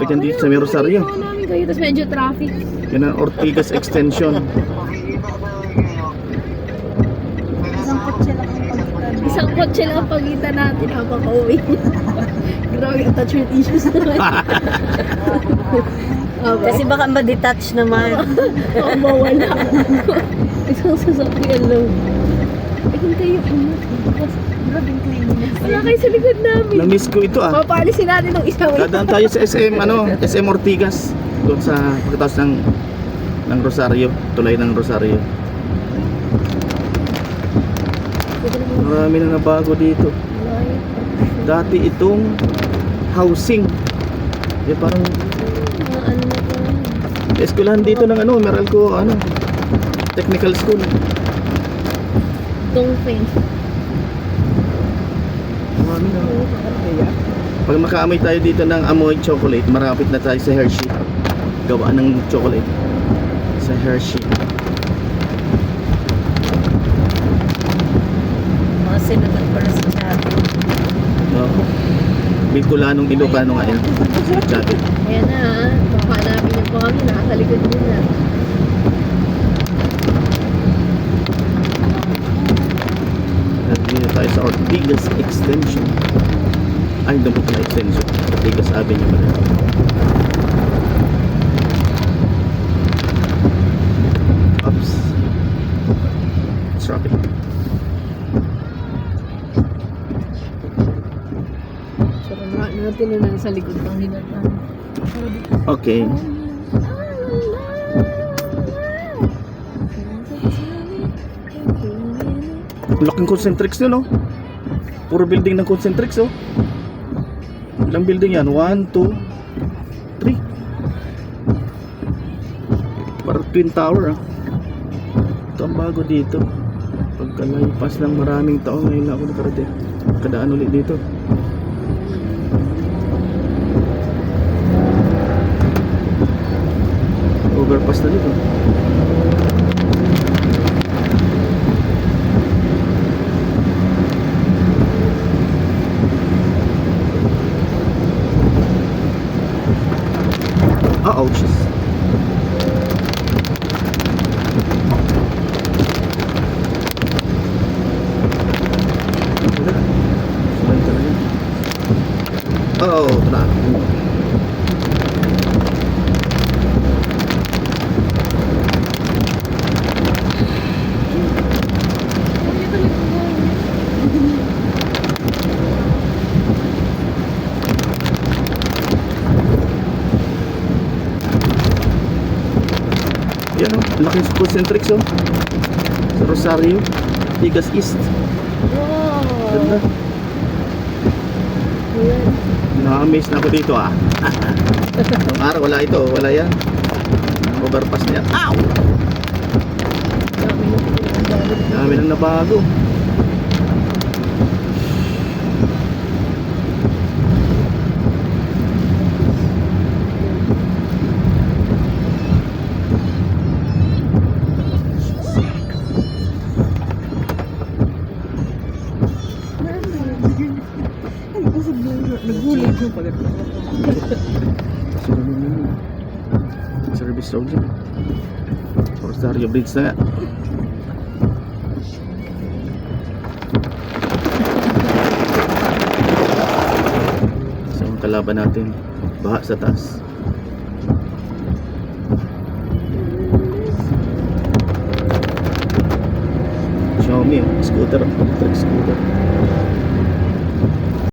electric yan dito sa may Rosario. Ito namin kayo, tapos medyo traffic. Yan ang Ortigas Extension. Isang kotse lang ang pagitan natin habang pauwi. Grabe, attachment issues naman. Kasi baka ma-detach naman. Oo, mawala. Isang sasakyan lang. Hintay yung ano. Grabe yung cleanliness. Wala kayo sa likod namin. Na-miss ko ito ah. Papalisin natin ng isa. Dadaan tayo sa SM, SM Ortigas. Doon sa pagkatapos ng Rosario. Tulay ng Rosario. Marami na nabago dito. Dati itong housing. Yan parang Ano na po. eskwelahan dito ng Meralco technical school. Dongfeng. Marami na. Pag makaamoy tayo dito ng amoy chocolate, marapit na tayo sa Hershey. Gawaan ng chocolate sa Hershey. Mga senador para sa Chato. Bicolanong Ilocano nga yan. Jacket. Ayan na ha. Baka namin yung kami. Nasa likod mo na. At dito tayo sa Ortigas Extension. Ay, doon po pala extension. Ortigas Avenue pala. Oops. Traffic. Sarap natin na nasa likod ng hinatan. Okay. Laking concentrix nyo, no? Puro building ng concentrix, oh. Ilang building yan? 1, 2, 3. Parang Twin Tower, ah. Ito ang bago dito. Pagkalaipas ng maraming taon, ngayon na ako nakarating. Kadaan ulit dito. Overpass na dito. Ouches. Oh, tara. Yan oh, laking concentrix oh. Sa Rosario, Ortigas East. Wow! Ganda. Ayan. Na-amaze na ako dito ah. Nung araw wala ito, wala yan. Overpass na yan. Ow! Dami nang nabago. Nagulit ko pala. Service road yun. Rosario Bridge na nga. So ang kalaban natin, baha sa taas. Xiaomi, scooter, electric scooter.